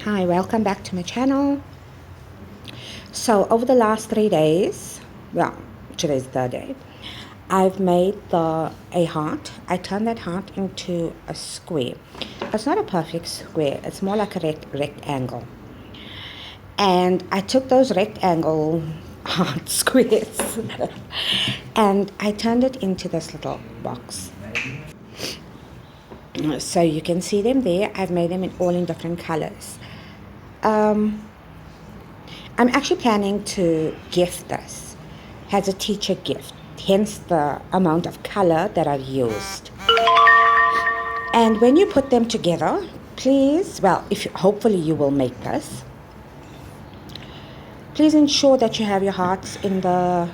Hi, welcome back to my channel. So over the last 3 days, well, today's the third day, I've made a heart. I turned that heart into a square. It's not a perfect square, it's more like a rectangle. And I took those rectangle heart squares and I turned it into this little box. So you can see them there. I've made them all in different colors. I'm actually planning to gift this as a teacher gift, hence the amount of color that I've used. And when you put them together, please, hopefully you will make this, please ensure that you have your hearts in the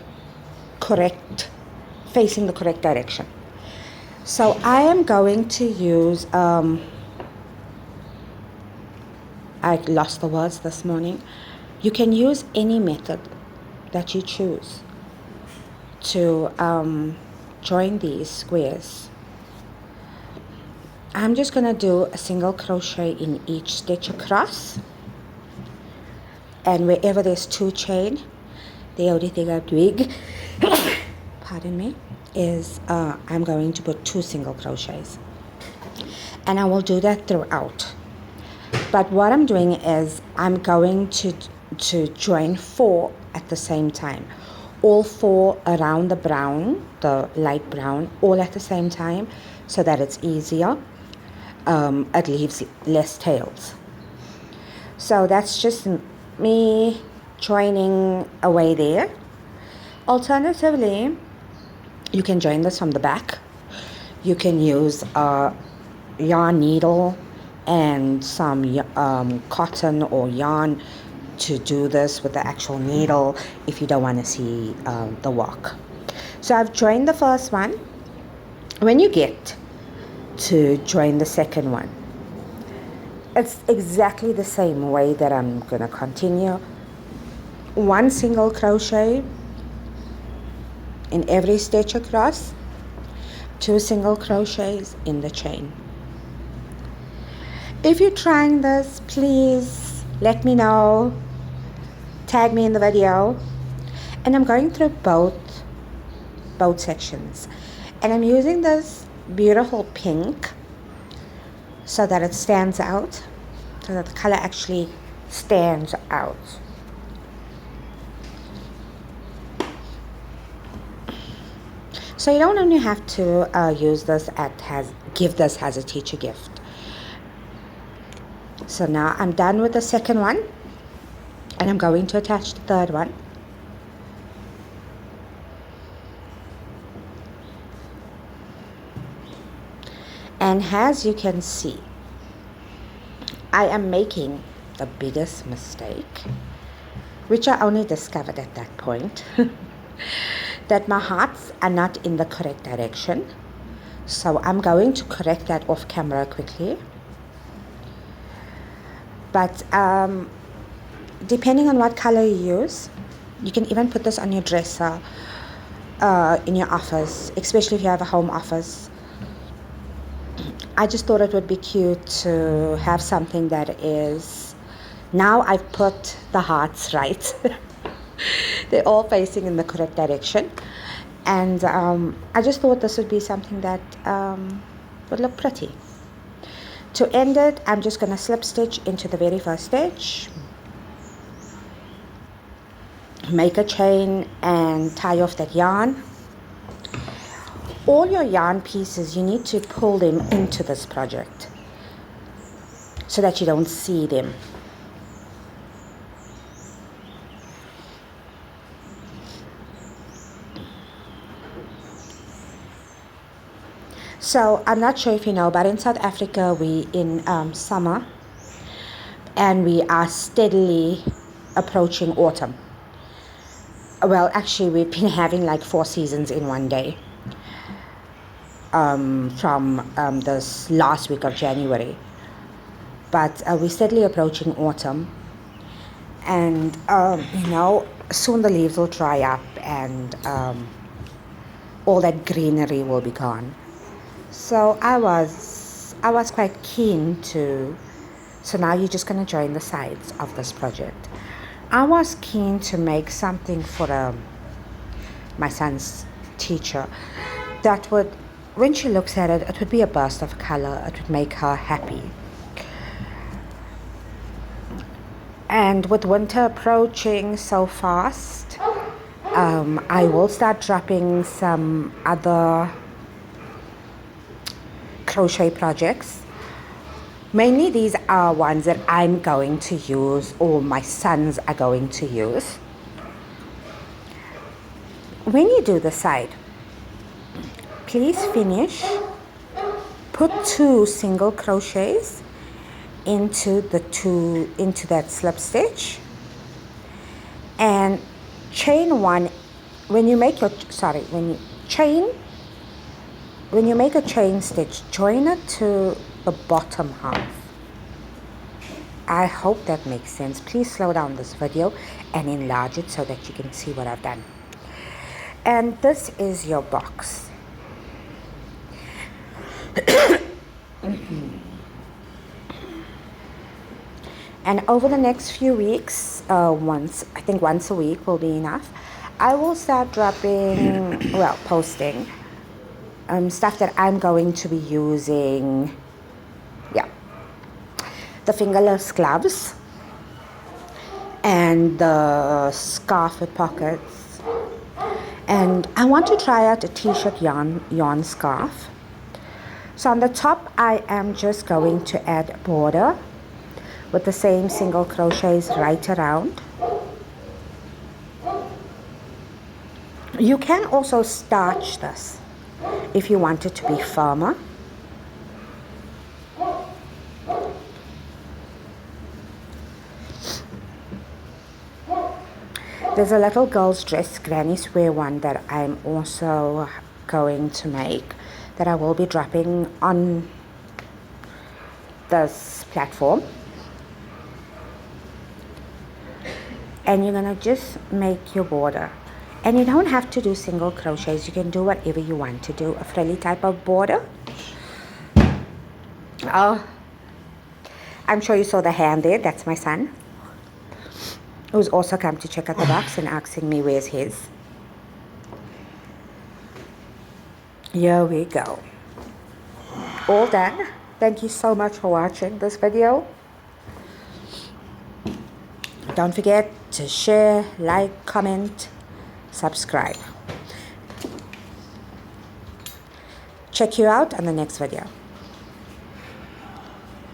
facing the correct direction. So I am going to use, I lost the words this morning. You can use any method that you choose to join these squares. I'm just going to do a single crochet in each stitch across, and wherever there's 2 chain, the only thing I'm doing pardon me, is I'm going to put 2 single crochets, and I will do that throughout. But what I'm doing is I'm going to join 4 at the same time, all 4 around the brown, the light brown, all at the same time, so that it's easier. It leaves less tails. So that's just me joining away there. Alternatively, you can join this from the back. You can use a yarn needle and some cotton or yarn to do this with the actual needle if you don't want to see the work. So I've joined the first one. When you get to join the second one, it's exactly the same way that I'm going to continue. 1 single crochet in every stitch across, 2 single crochets in the chain. If you're trying this, please let me know, tag me in the video. And I'm going through both sections, and I'm using this beautiful pink so that it stands out, so that the color actually stands out. So you don't only have to use this give this as a teacher gift. So now I'm done with the second one, and I'm going to attach the third one. And as you can see, I am making the biggest mistake, which I only discovered at that point, that my hearts are not in the correct direction. So I'm going to correct that off camera quickly. But depending on what color you use, you can even put this on your dresser in your office, especially if you have a home office. I just thought it would be cute to have something that is, now I've put the hearts right. They're all facing in the correct direction. And I just thought this would be something that would look pretty. To end it, I'm just going to slip stitch into the very first stitch, make a chain and tie off that yarn. All your yarn pieces, you need to pull them into this project so that you don't see them. So I'm not sure if you know, but in South Africa we in summer, and we are steadily approaching autumn. Well, actually we've been having like 4 seasons in one day. From this last week of January, but we're steadily approaching autumn, and soon the leaves will dry up and all that greenery will be gone. So I was quite keen to So now you're just going to join the sides of this project. I was keen to make something for my son's teacher that would, when she looks at it, it would be a burst of color. It would make her happy. And with winter approaching so fast, I will start dropping some other crochet projects. Mainly these are ones that I'm going to use or my sons are going to use. When you do the side, please finish, put 2 single crochets into that slip stitch, and chain 1 when you make your when you make a chain stitch, join it to the bottom half. I hope that makes sense. Please slow down this video and enlarge it so that you can see what I've done. And this is your box. And over the next few weeks, I think once a week will be enough, I will start dropping, posting stuff that I'm going to be using. Yeah, the fingerless gloves and the scarf with pockets. And I want to try out a t-shirt yarn scarf. So on the top, I am just going to add border with the same single crochets right around. You can also starch this if you want it to be firmer. There's a little girl's dress granny square one that I'm also going to make, that I will be dropping on this platform. And you're gonna just make your border, and you don't have to do single crochets. You can do whatever you want to do, a frilly type of border. Oh, I'm sure you saw the hand there. That's my son, who's also come to check out the box and asking me where's his. Here we go, all done. Thank you so much for watching this video. Don't forget to share, like, comment, subscribe. Check you out on the next video.